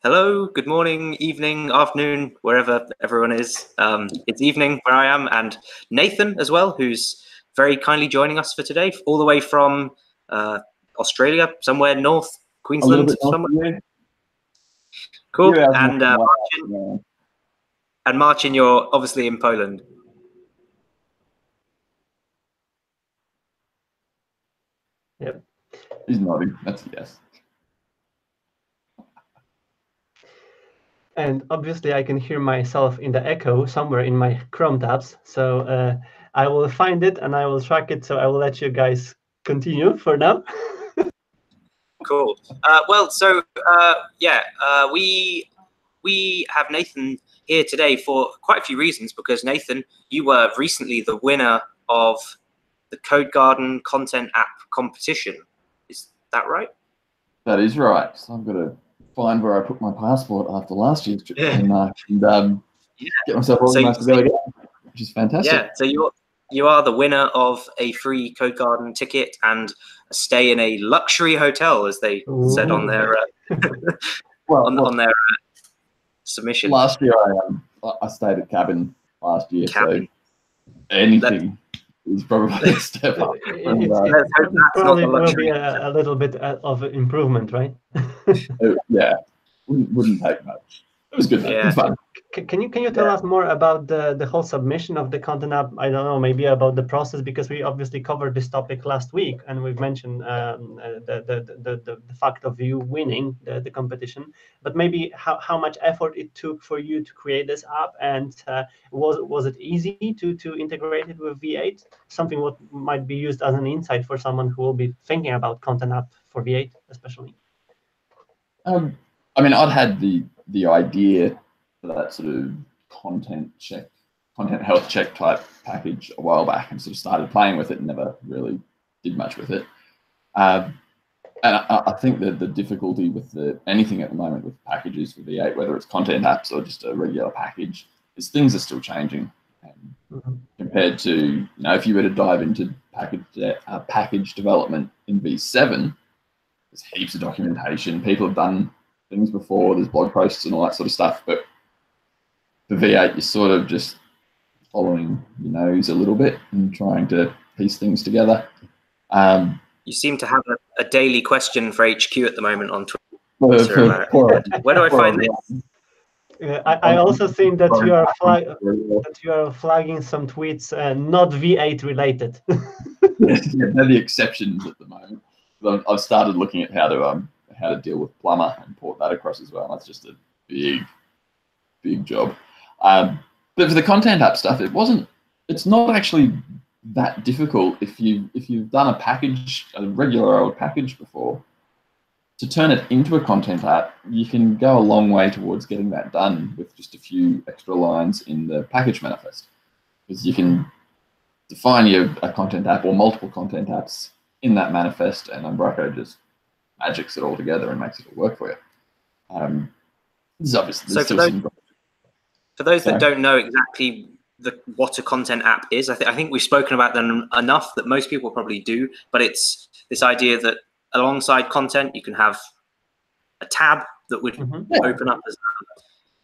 Hello, good morning, evening, afternoon, wherever everyone is. It's evening where I am, and Nathan as well, who's very kindly joining us for today, all the way from Australia, somewhere north, Queensland, somewhere. Cool. And Marcin, you're obviously in Poland. Yep. He's nodding. That's a yes. And obviously I can hear myself in the echo somewhere in my Chrome tabs. So I will find it and I will track it. So I will let you guys continue for now. Cool. We have Nathan here today for quite a few reasons, because Nathan, you were recently the winner of the Code Garden Content App competition. Is that right? That is right. So I've got to find where I put my passport after last year's trip and get myself organised to go again, which is fantastic. Yeah, so you are the winner of a free Code Garden ticket and a stay in a luxury hotel, as they said on their on their submission. Last year I stayed at cabin last year, so anything is probably a step up. It probably will be a little bit of improvement, right? Yeah, wouldn't take much. It was good. Yeah. It was fun. Can you tell us more about the whole submission of the content app? I don't know, maybe about the process, because we obviously covered this topic last week, and we've mentioned the fact of you winning the competition. But maybe how much effort it took for you to create this app, and was it easy to integrate it with V8? Something what might be used as an insight for someone who will be thinking about content app for V8, especially. I mean, I'd had the idea for that sort of content health check type package a while back, and sort of started playing with it and never really did much with it. And I think that the difficulty with anything at the moment with packages for V8, whether it's content apps or just a regular package, is things are still changing. And compared to, if you were to dive into package development in V7, there's heaps of documentation. People have done things before. There's blog posts and all that sort of stuff. But for V8, you're sort of just following your nose a little bit and trying to piece things together. You seem to have a daily question for HQ at the moment on Twitter. Where do I find this? I also think that you are flagging some tweets not V8 related. Yeah, they're the exceptions at the moment. I've started looking at how to deal with Plumber and port that across as well. That's just a big job. But for the content app stuff, it's not actually that difficult if you've done a regular old package before. To turn it into a content app, you can go a long way towards getting that done with just a few extra lines in the package manifest, because you can define a content app or multiple content apps in that manifest, and Umbraco just magics it all together and makes it all work for you. This is obviously for those that don't know exactly what a content app is, I think we've spoken about them enough that most people probably do, but it's this idea that alongside content, you can have a tab that would open up as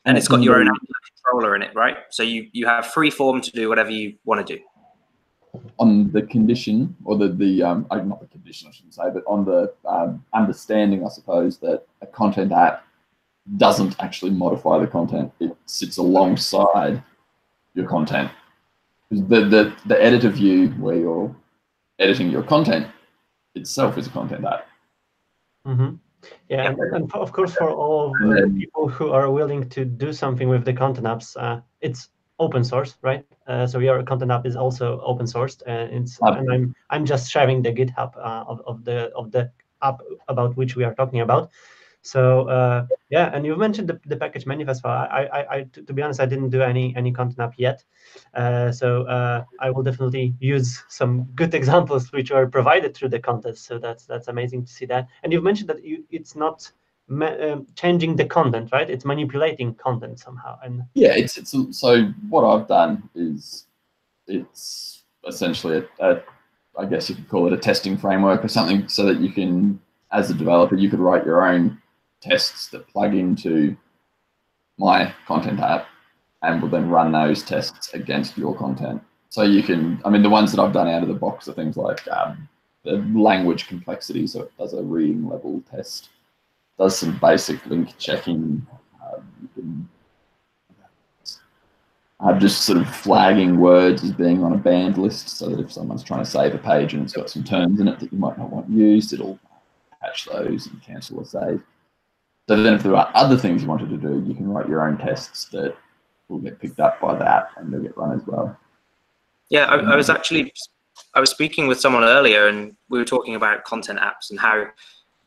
and it's got your own controller in it, right? So you have free form to do whatever you want to do. On the condition, or not the condition, I shouldn't say, but on the understanding, I suppose, that a content app doesn't actually modify the content. It sits alongside your content. The editor view where you're editing your content itself is a content app. Yeah, and of course, for all of people who are willing to do something with the content apps, it's open source, right? So your content app is also open sourced, and I'm just sharing the GitHub of the app about which we are talking about. So yeah, and you've mentioned the package manifest file. I to be honest, I didn't do any content app yet, so I will definitely use some good examples which are provided through the contest. So that's amazing to see that. And you've mentioned that it's not changing the content, right? It's manipulating content somehow. And yeah, it's so what I've done is it's essentially I guess you could call it a testing framework or something, so that you can, as a developer, you could write your own tests that plug into my content app, and will then run those tests against your content. So you can, I mean, the ones that I've done out of the box are things like the language complexity. So it does a reading level test, does some basic link checking. You can just sort of flagging words as being on a banned list, so that if someone's trying to save a page and it's got some terms in it that you might not want used, it'll patch those and cancel a save. So then if there are other things you wanted to do, you can write your own tests that will get picked up by that and they'll get run as well. Yeah, I was speaking with someone earlier, and we were talking about content apps and how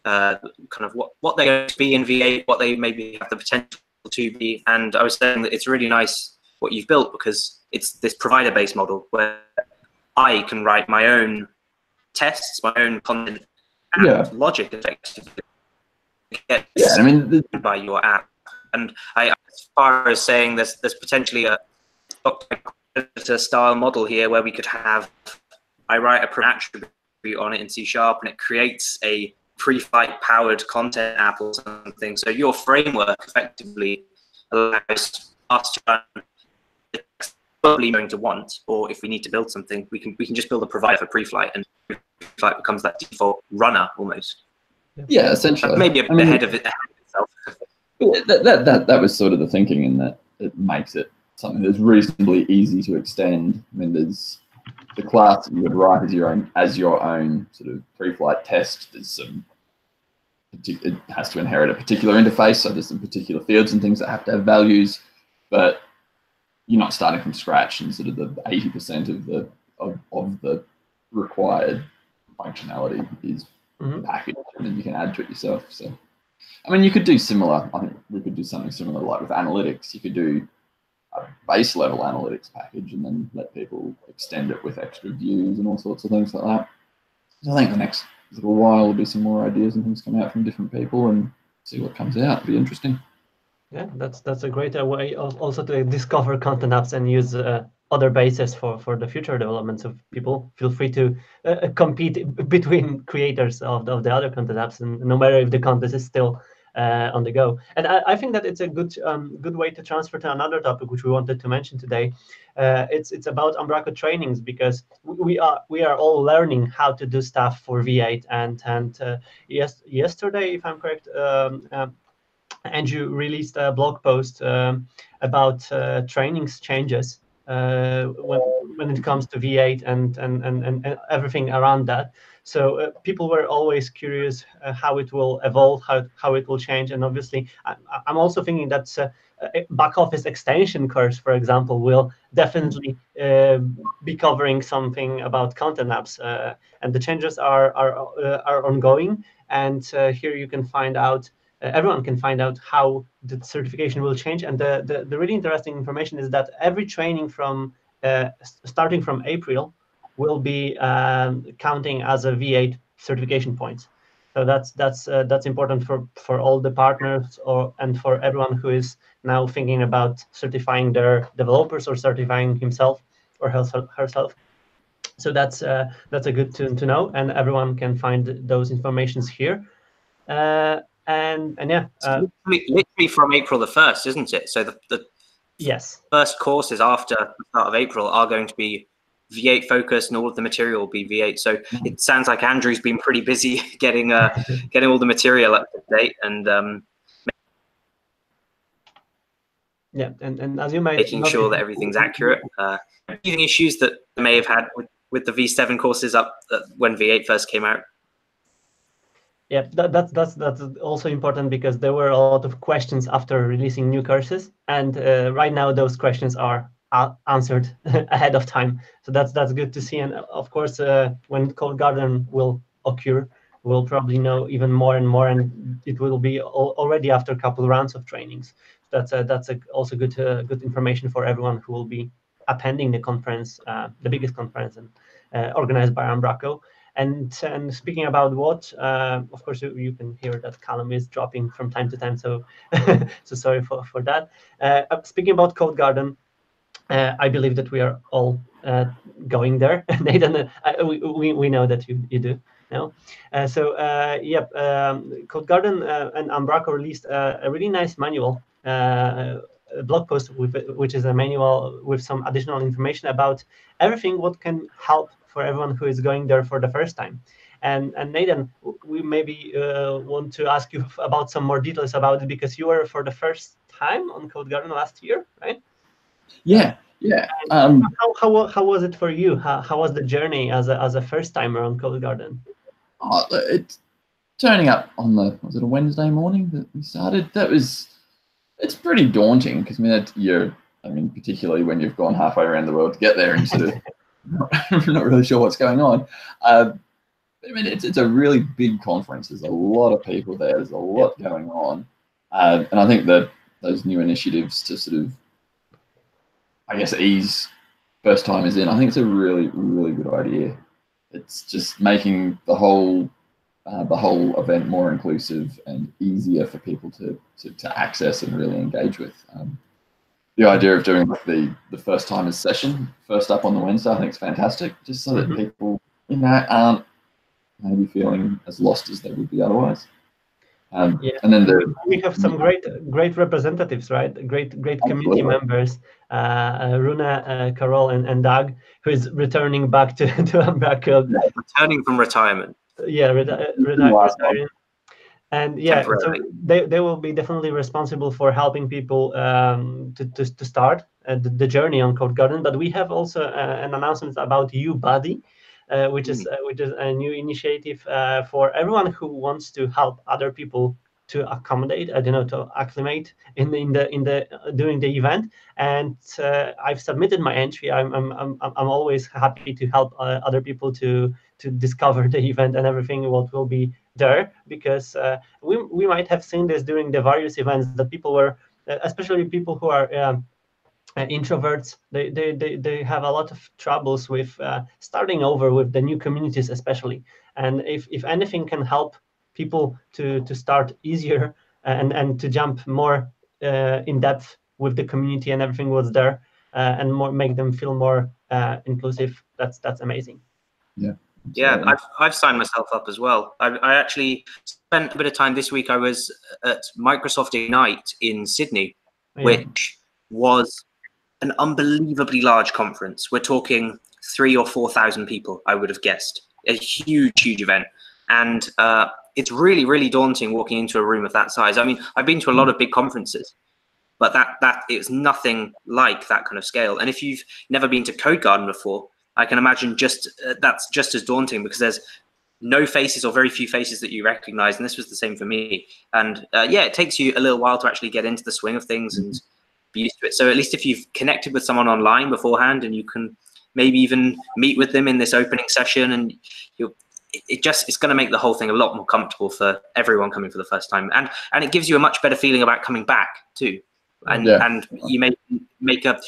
kind of what they're going to be in V8, what they maybe have the potential to be. And I was saying that it's really nice what you've built, because it's this provider-based model where I can write my own tests, my own content app logic effectively. Yeah, I mean, by your app. And as far as saying there's potentially a style model here where we could have, I write a attribute on it in C# and it creates a pre-flight powered content app or something. So your framework effectively allows us to run probably going to want, or if we need to build something, we can just build a provider for pre-flight, and pre-flight becomes that default runner almost. Yeah, essentially. Maybe a bit ahead of itself. That was sort of the thinking, in that it makes it something that's reasonably easy to extend. I mean, there's the class that you would write as your own sort of pre-flight test. There's some, it has to inherit a particular interface, so there's some particular fields and things that have to have values, but you're not starting from scratch, and sort of the 80% of the required functionality is the package, and then you can add to it yourself. So, I mean, you could do similar. I think we could do something similar, like with analytics. You could do a base level analytics package and then let people extend it with extra views and all sorts of things like that. So I think the next little while there'll be some more ideas and things come out from different people, and see what comes out. It'll be interesting. Yeah, that's a great way also to discover content apps and use other bases for the future developments of people. Feel free to compete between creators of the other content apps, and no matter if the content is still on the go. And I think that it's a good way to transfer to another topic which we wanted to mention today. It's about Umbraco trainings, because we are all learning how to do stuff for V8, and yesterday, if I'm correct, Andrew released a blog post about trainings changes when it comes to V8 and everything around that. So people were always curious how it will evolve, how it will change. And obviously, I'm also thinking that back office extension course, for example, will definitely be covering something about content apps. And the changes are ongoing. And here you can find out, everyone can find out how the certification will change. And the really interesting information is that every training from starting from April will be counting as a V8 certification points. So that's important for all the partners and for everyone who is now thinking about certifying their developers or certifying himself or herself. So that's a good to know, and everyone can find those informations here. And yeah, literally from April the 1st, isn't it? So the yes, first courses after the start of April are going to be V8 focused, and all of the material will be V8. So it sounds like Andrew's been pretty busy getting all the material up to date, and yeah, and as you might making sure that everything's accurate. Teething issues that they may have had with the V7 courses up when V8 first came out. Yeah, that's also important, because there were a lot of questions after releasing new courses, and right now those questions are answered ahead of time. So that's good to see. And of course, when Code Garden will occur, we'll probably know even more and more, and it will be already after a couple of rounds of trainings. That's also good information for everyone who will be attending the conference, the biggest conference organized by Umbraco. And speaking about what, of course, you can hear that Callum is dropping from time to time, so so sorry for that. Speaking about Code Garden, I believe that we are all going there. Nathan, we know that you do. No, Code Garden and Umbraco released a really nice manual, a blog post which is a manual with some additional information about everything what can help for everyone who is going there for the first time. And Nathan, we maybe want to ask you about some more details about it, because you were for the first time on Code Garden last year, right? Yeah. How was it for you? How was the journey as a first timer on Code Garden? It's turning up on was it a Wednesday morning that we started? It's pretty daunting, because particularly when you've gone halfway around the world to get there and sort of not really sure what's going on. It's a really big conference. There's a lot of people there. There's a lot going on, and I think that those new initiatives to sort of, I guess, ease first timers in, I think it's a really, really good idea. It's just making the whole event more inclusive and easier for people to access and really engage with. The idea of doing the first timers session first up on the Wednesday, I think, is fantastic, just so that people aren't maybe feeling as lost as they would be otherwise. And then we have some great representatives, right? Great community members, Runa, Carol, and Doug, who is returning back to Umbraco. Returning from retirement. Yeah, retiring. And so they will be definitely responsible for helping people to start the journey on Code Garden. But we have also an announcement about YouBuddy, which is a new initiative for everyone who wants to help other people to accommodate, to acclimate in the during the event. And I've submitted my entry. I'm always happy to help other people to discover the event and everything what will be there, because we might have seen this during the various events that people were, especially people who are introverts, they have a lot of troubles with starting over with the new communities, especially. And if anything can help people to start easier and to jump more in depth with the community and everything what's there, and make them feel more inclusive, that's amazing. Yeah, I've signed myself up as well. I actually spent a bit of time this week. I was at Microsoft Ignite in Sydney, which was an unbelievably large conference. We're talking 3,000 or 4,000 people, I would have guessed. A huge event. And it's really, really daunting walking into a room of that size. I mean, I've been to a lot of big conferences, but that it's nothing like that kind of scale. And if you've never been to Code Garden before, I can imagine that's just as daunting, because there's no faces or very few faces that you recognize. And this was the same for me. And it takes you a little while to actually get into the swing of things and be used to it. So at least if you've connected with someone online beforehand, and you can maybe even meet with them in this opening session, and it's going to make the whole thing a lot more comfortable for everyone coming for the first time. And it gives you a much better feeling about coming back too. And you make an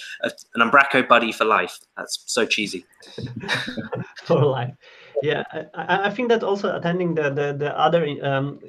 Umbraco buddy for life. That's so cheesy. For life. Yeah, I think that also attending the other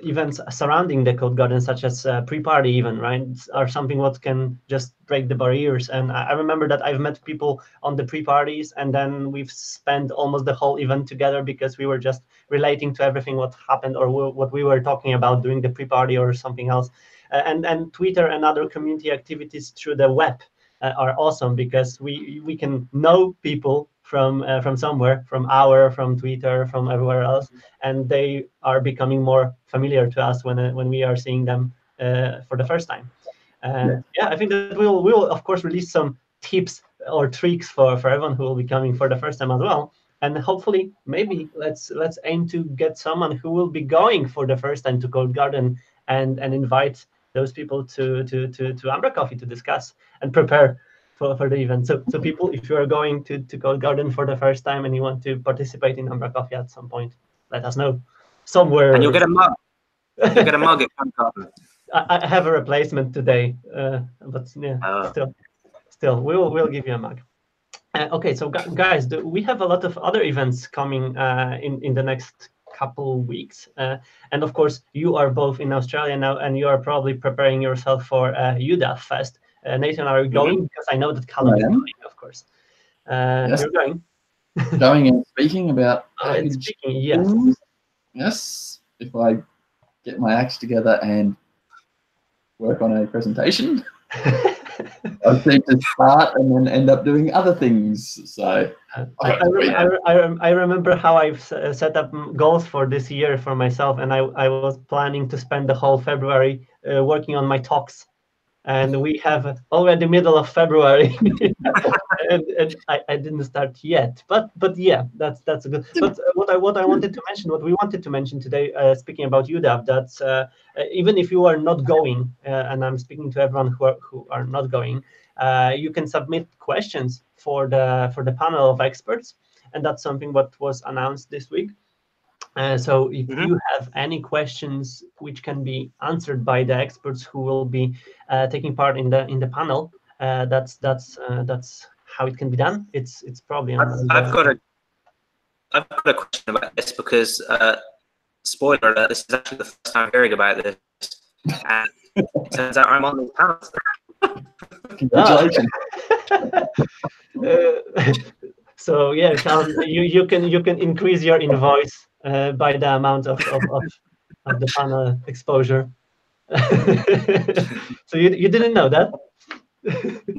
events surrounding the Code Garden, such as pre-party even, right, are something what can just break the barriers. And I remember that I've met people on the pre-parties, and then we've spent almost the whole event together, because we were just relating to everything what happened or what we were talking about during the pre-party or something else. And Twitter and other community activities through the web are awesome, because we can know people from somewhere, from Twitter, from everywhere else, and they are becoming more familiar to us when we are seeing them for the first time. And I think that we'll of course release some tips or tricks for everyone who will be coming for the first time as well. And hopefully, maybe let's aim to get someone who will be going for the first time to Code Garden and invite those people to umbraCoffee to discuss and prepare for the event. So people, if you are going to Code Garden for the first time and you want to participate in umbraCoffee at some point, let us know somewhere. And you'll get a mug. You'll get a mug at Code Garden. I have a replacement today, but still, we'll give you a mug. Okay, so guys, we have a lot of other events coming in the next couple weeks, and of course you are both in Australia now, and you are probably preparing yourself for UDAF Fest. Nathan, are you going? Because I know that Callum is going, of course. Yes. You're going. Going and speaking about speaking, yes. yes, if I get my acts together and work on a presentation, I seem to start and then end up doing other things. So I remember how I've set up goals for this year for myself, and I was planning to spend the whole February working on my talks. And we have already middle of February, and I didn't start yet. But yeah, that's a good. But what I wanted to mention, what we wanted to mention today, speaking about UDAV, that's even if you are not going, and I'm speaking to everyone who are not going, you can submit questions for the panel of experts, and that's something what was announced this week. So if you have any questions which can be answered by the experts who will be taking part in the panel, that's how it can be done. It's probably on I've got a question about this because spoiler alert, this is actually the first time hearing about this, and it turns out I'm on the panel. Congratulations. So yeah, Callum, you can increase your invoice by the amount of the panel exposure. So you didn't know that?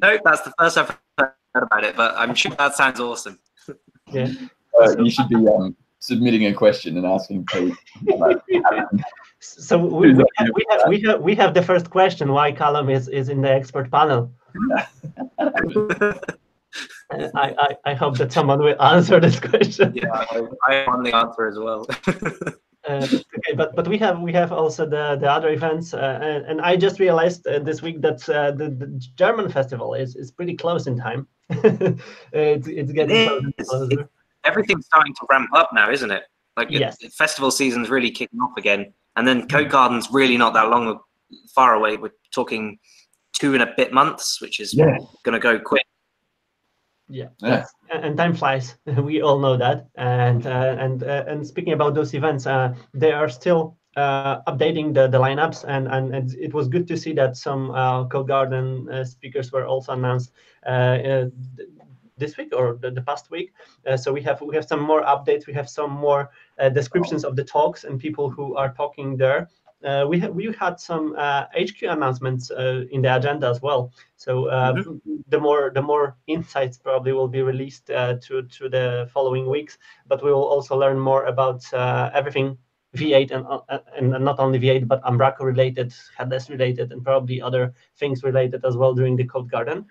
No, that's the first I've heard about it, but I'm sure that sounds awesome. Yeah. You should be submitting a question and asking Pete. So we have the first question: why Callum is in the expert panel? I hope that someone will answer this question. Yeah, I want the answer as well. Okay, but we have also the other events, and I just realized this week that the German festival is pretty close in time. It's getting closer. Everything's starting to ramp up now, isn't it? Like yes. Festival season's really kicking off again, and then Code Garden's really not that far away. We're talking 2 and a bit months, which is going to go quick. Yeah, and time flies. We all know that. And speaking about those events, they are still updating the lineups, and it was good to see that some Code Garden speakers were also announced this week or the past week. So we have some more updates. We have some more descriptions of the talks and people who are talking there. We had some HQ announcements in the agenda as well. So the more insights probably will be released through the following weeks. But we will also learn more about everything V8 and not only V8 but Umbraco related, headless related, and probably other things related as well during the Code Garden.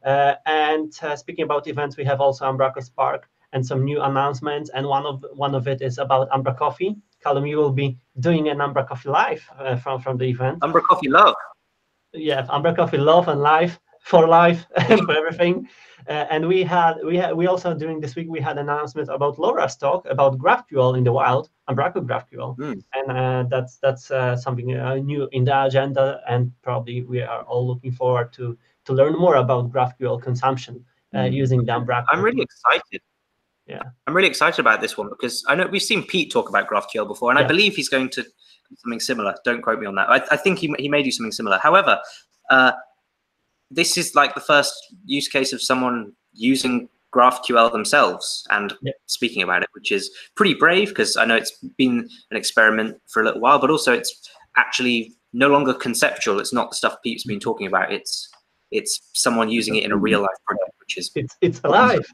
And speaking about events, we have also Umbraco Spark and some new announcements. And one of it is about umbraCoffee. Callum, you will be doing an umbraCoffee live from the event. umbraCoffee Love. Yeah, umbraCoffee Love and live for life and for everything. And we also during this week we had announcements about Laura's talk about GraphQL in the wild, Umbraco GraphQL, and that's something new in the agenda. And probably we are all looking forward to learn more about GraphQL consumption using the Umbraco. I'm really excited. Yeah, I'm really excited about this one because I know we've seen Pete talk about GraphQL before, and I believe he's going to do something similar. Don't quote me on that. I think he may do something similar. However, this is like the first use case of someone using GraphQL themselves and speaking about it, which is pretty brave because I know it's been an experiment for a little while, but also it's actually no longer conceptual. It's not the stuff Pete's been talking about. It's someone using it in a real life project, which is it's alive.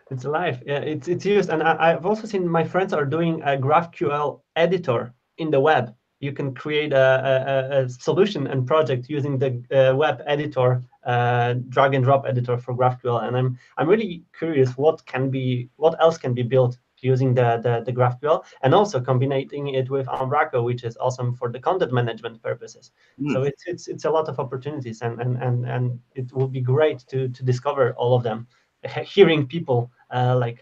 It's alive. Yeah, it's used, and I've also seen my friends are doing a GraphQL editor in the web. You can create a solution and project using the web editor, drag and drop editor for GraphQL. And I'm really curious what else can be built using the GraphQL, and also combining it with Umbraco, which is awesome for the content management purposes. So it's a lot of opportunities, and it will be great to discover all of them. Hearing people like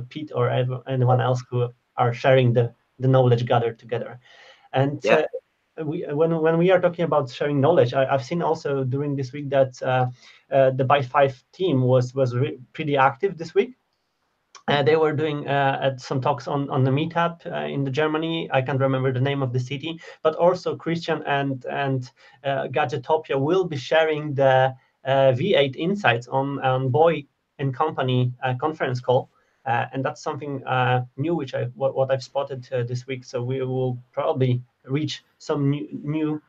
Pete or anyone else who are sharing the knowledge gathered together. And when we are talking about sharing knowledge, I've seen also during this week that the By5 team was pretty active this week. They were doing some talks on the meetup in Germany. I can't remember the name of the city, but also Christian and Gadgetopia will be sharing the V8 insights on Boy and Company conference call. and that's something new, which what I've spotted this week. So we will probably reach some new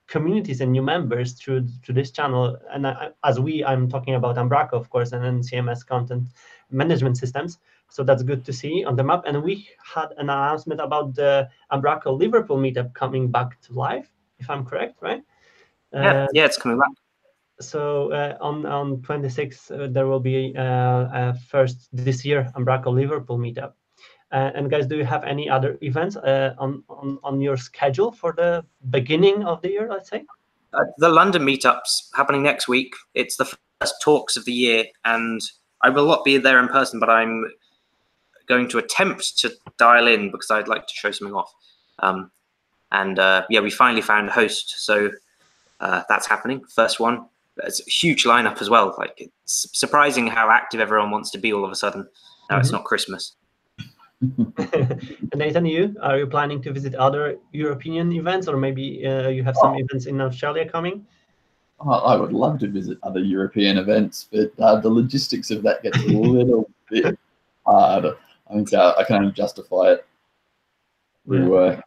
communities and new members through this channel. And I'm talking about Umbraco, of course, and then CMS content management systems. So that's good to see on the map. And we had an announcement about the Umbraco Liverpool meetup coming back to life, if I'm correct, right? Yeah, it's coming back. So on 26th, there will be first this year Umbraco Liverpool meetup. And guys, do you have any other events on your schedule for the beginning of the year, let's say? The London meetup's happening next week. It's the first talks of the year, and I will not be there in person, but I'm going to attempt to dial in because I'd like to show something off. Yeah, we finally found a host, so that's happening. First one. It's a huge lineup as well. Like, it's surprising how active everyone wants to be all of a sudden. Now it's not Christmas. Nathan, are you planning to visit other European events, or maybe you have some events in Australia coming? I would love to visit other European events, but the logistics of that gets a little bit hard. I think I can only justify it through work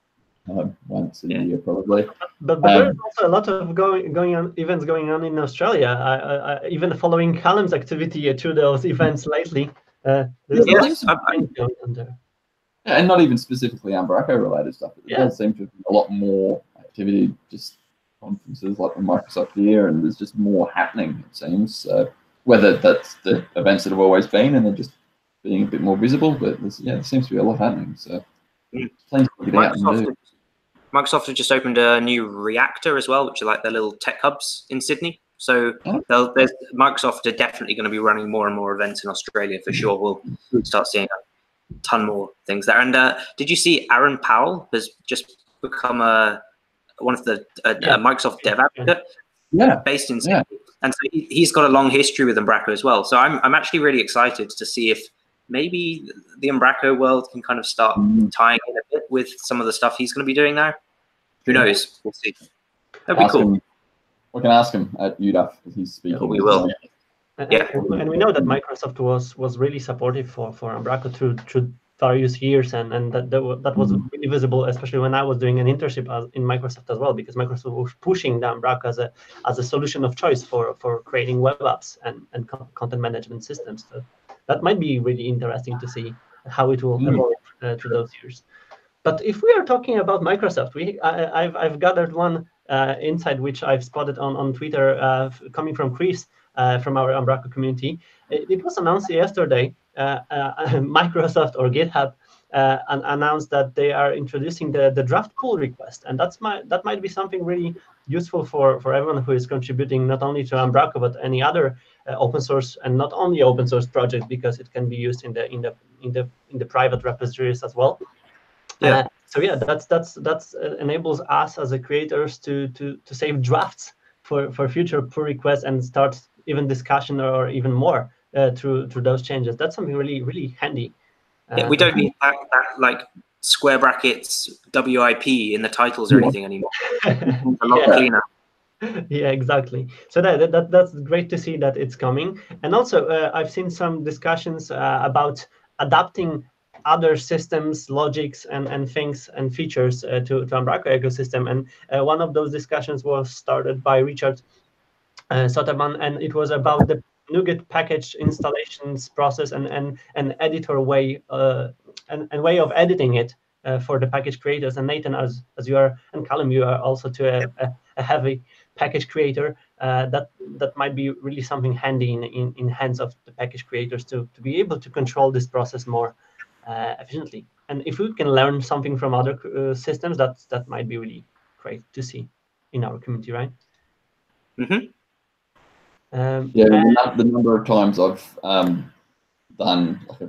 once a year, probably. But there's also a lot of events going on in Australia. Even following Callum's activity through those events lately. There's going on there. And not even specifically Umbraco related stuff. There does seem to be a lot more activity, just conferences like the Microsoft here, and there's just more happening, it seems. So whether that's the events that have always been and they're just being a bit more visible, but there seems to be a lot happening. So plenty to get out and do. Microsoft have just opened a new reactor as well, which are like their little tech hubs in Sydney. So Microsoft are definitely going to be running more and more events in Australia for sure. We'll start seeing a ton more things there. And did you see Aaron Powell has just become one of the Microsoft dev advocate based in Sydney? And so he's got a long history with Umbraco as well. So I'm actually really excited to see if maybe the Umbraco world can kind of start tying in a bit with some of the stuff he's going to be doing now. Who knows? We'll see. That'd be cool. We can ask him at UDAF if he's speaking. We will. And we know that Microsoft was really supportive for Umbraco through various years, and that was really visible, especially when I was doing an internship in Microsoft as well, because Microsoft was pushing the Umbraco as a solution of choice for creating web apps and content management systems. So that might be really interesting to see how it will evolve through those years. But if we are talking about Microsoft, I've gathered one insight which I've spotted on Twitter coming from Chris from our Umbraco community. It was announced yesterday. Microsoft or GitHub announced that they are introducing the draft pull request, and that might be something really useful for everyone who is contributing not only to Umbraco but any other open source, and not only open source project, because it can be used in the private repositories as well. So that's enables us as a creators to save drafts for future pull requests and start even discussion or even more through those changes. That's something really, really handy. We don't need that like square brackets WIP in the titles or anything anymore. A lot cleaner. Yeah, exactly. So that's great to see that it's coming. And also I've seen some discussions about adapting other systems, logics, and things and features to Umbraco ecosystem. And one of those discussions was started by Richard Soterman, and it was about the NuGet package installations process and editor way and way of editing it for the package creators. And Nathan, as you are, and Callum, you are also a heavy package creator. That might be really something handy in hands of the package creators to be able to control this process more efficiently. And if we can learn something from other systems, that might be really great to see in our community, right? The number of times I've done like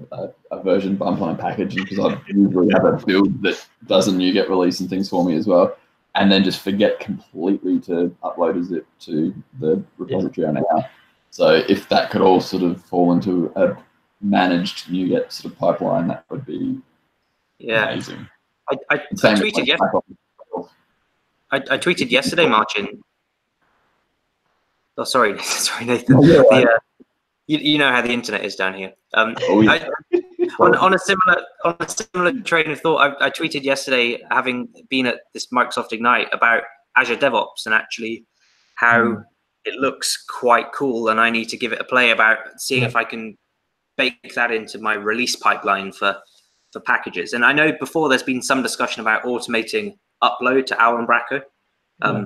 a version bump on a package, because I usually have a build that does a NuGet release and things for me as well, and then just forget completely to upload a zip to the repository on our. So if that could all sort of fall into a managed NuGet sort of pipeline, that would be amazing. I tweeted yesterday. I tweeted yesterday, Marcin. Oh, sorry, Nathan. You know how the internet is down here. I On a similar train of thought, I tweeted yesterday, having been at this Microsoft Ignite, about Azure DevOps and actually how it looks quite cool, and I need to give it a play about seeing if I can bake that into my release pipeline for packages. And I know before there's been some discussion about automating upload to our Umbraco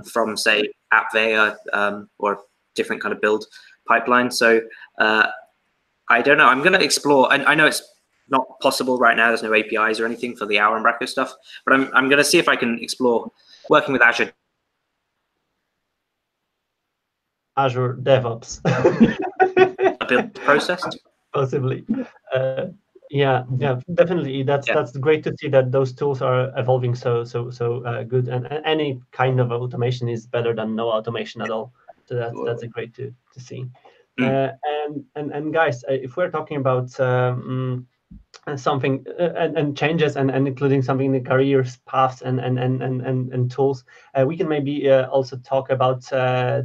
from, say, AppVeyor or different kind of build pipeline. So I don't know. I'm going to explore. I know it's not possible right now. There's no APIs or anything for the our Umbraco stuff, but I'm going to see if I can explore working with Azure DevOps. A build process, possibly. Yeah, definitely. That's great to see that those tools are evolving so good, and any kind of automation is better than no automation at all. So that's great to see. And guys, if we're talking about something and changes and including something in the careers paths and tools, we can maybe also talk about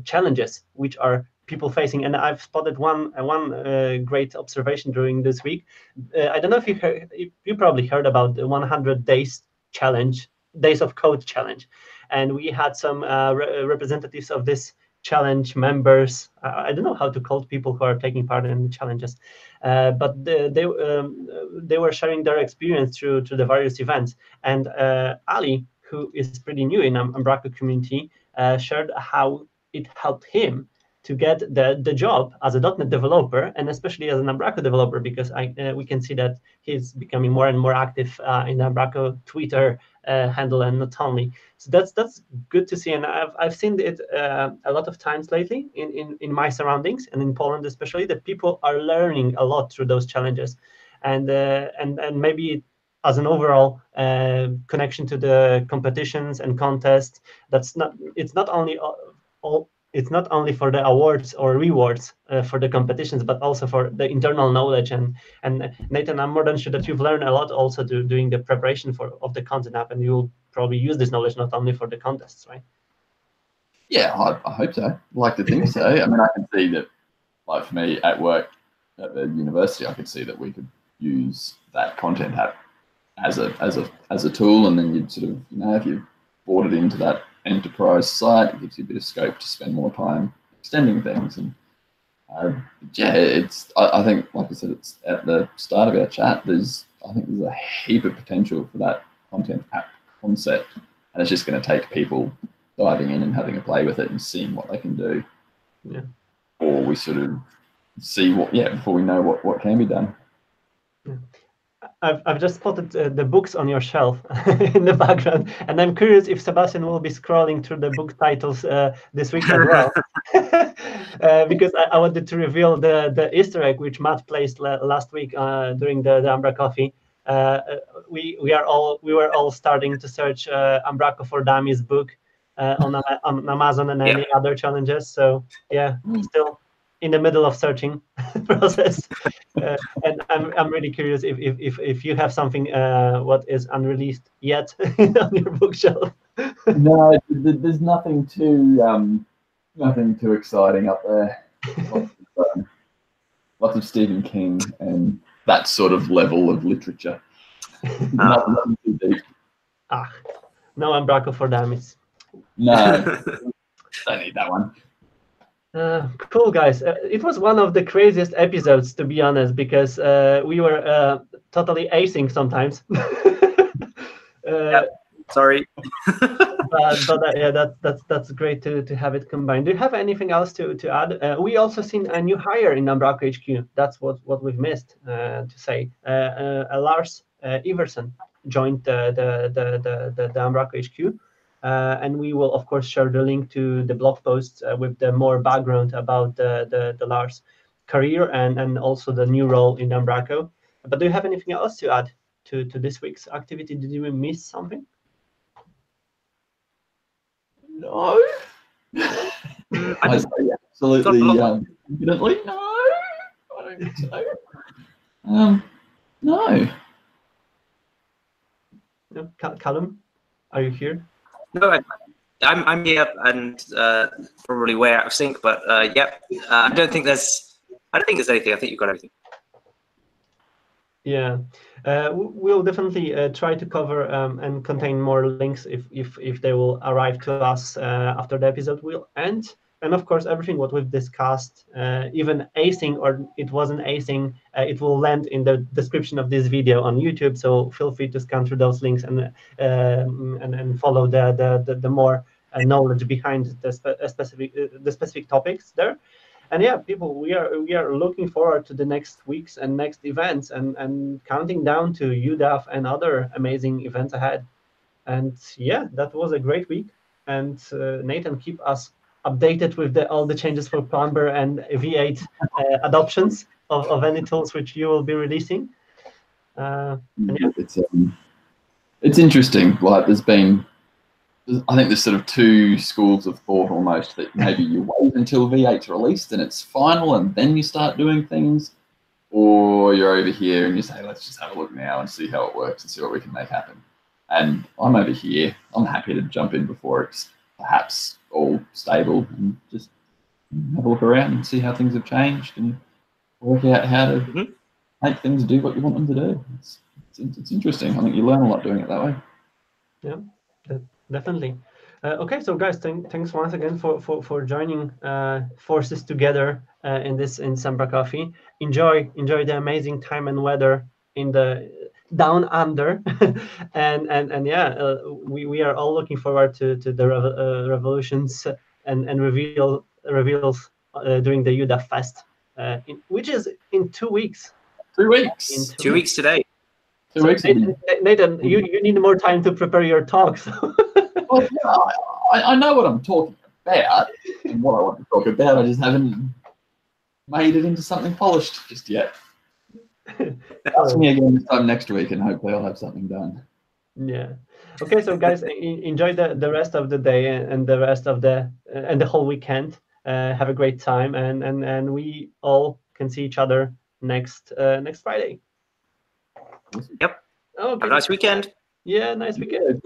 challenges which are people facing. And I've spotted one great observation during this week. I don't know if you probably heard about the 100 days of code challenge, and we had some representatives of this challenge members. I don't know how to call people who are taking part in the challenges, but they were sharing their experience through the various events. And Ali, who is pretty new in Umbraco community, shared how it helped him to get the job as a .NET developer, and especially as an Umbraco developer, because we can see that he's becoming more and more active in the Umbraco Twitter handle, and not only. So that's good to see, and I've seen it a lot of times lately in my surroundings, and in Poland especially, that people are learning a lot through those challenges, and maybe as an overall connection to the competitions and contests. It's not only for the awards or rewards for the competitions, but also for the internal knowledge. And Nathan, I'm more than sure that you've learned a lot also doing the preparation of the content app, and you'll probably use this knowledge not only for the contests, right? Yeah, I hope so. I'd like to think so. I mean, I can see that, like for me at work at the university, I could see that we could use that content app as a tool, and then you'd sort of, if you brought it into that enterprise site, it gives you a bit of scope to spend more time extending things. And I think, like I said, it's at the start of our chat, I think there's a heap of potential for that content app concept, and it's just going to take people diving in and having a play with it and seeing what they can do. Yeah. Or we sort of see before we know what can be done. Yeah. I've just spotted the books on your shelf in the background, and I'm curious if Sebastian will be scrolling through the book titles this week as well, because I wanted to reveal the Easter egg which Matt placed last week during the umbraCoffee. We were all starting to search Umbraco for Dummies book on Amazon and any other challenges. So still in the middle of searching process, and I'm really curious if you have something what is unreleased yet on your bookshelf. No, there's nothing too exciting up there. Lots of Stephen King and that sort of level of literature. Nothing too deep. No Umbraco for Dummies. No, don't need that one. Cool, guys. It was one of the craziest episodes, to be honest, because we were totally acing sometimes. Sorry. but that's great to have it combined. Do you have anything else to add? We also seen a new hire in Umbraco HQ. That's what we've missed to say. Lars Iversen joined the Umbraco HQ. And we will, of course, share the link to the blog posts with the more background about the Lars career and also the new role in Umbraco. But do you have anything else to add to this week's activity? Did we miss something? No. I say absolutely confidently no. I don't think so. No. Callum, are you here? No, I'm here and probably way out of sync, but I don't think there's anything. I think you've got everything. Yeah, we'll definitely try to cover and contain more links if they will arrive to us after the episode will end. And of course, everything what we've discussed, even acing or it wasn't acing, it will land in the description of this video on YouTube. So feel free to scan through those links and follow the more knowledge behind the specific topics there. And yeah, people, we are looking forward to the next weeks and next events and counting down to UDAF and other amazing events ahead. And yeah, that was a great week. And Nathan, keep us updated with all the changes for Plumber and V8 adoptions of any tools which you will be releasing. And yeah. It's interesting. Like I think there's sort of two schools of thought almost, that maybe you wait until V8's released and it's final and then you start doing things, or you're over here and you say, let's just have a look now and see how it works and see what we can make happen. And I'm over here. I'm happy to jump in before it's perhaps all stable and just have a look around and see how things have changed and work out how to make things do what you want them to do. It's interesting. I think you learn a lot doing it that way. Yeah. Definitely. Okay, so guys, thanks once again for joining forces together in umbraCoffee. Enjoy the amazing time and weather in the down under, and yeah, we are all looking forward to the revolutions and reveals during the UDAF Fest, which is in 2 weeks. 3 weeks. 2 weeks today. 2 weeks. Nathan, you need more time to prepare your talks. Well, yeah, I know what I'm talking about and what I want to talk about. I just haven't made it into something polished just yet. Ask me again this time next week, and hopefully I'll have something done. Yeah. Okay, so guys, enjoy the rest of the day and the rest of the whole weekend. Have a great time, and we all can see each other next Friday. Yep. Okay. Have a nice weekend. Yeah, nice weekend.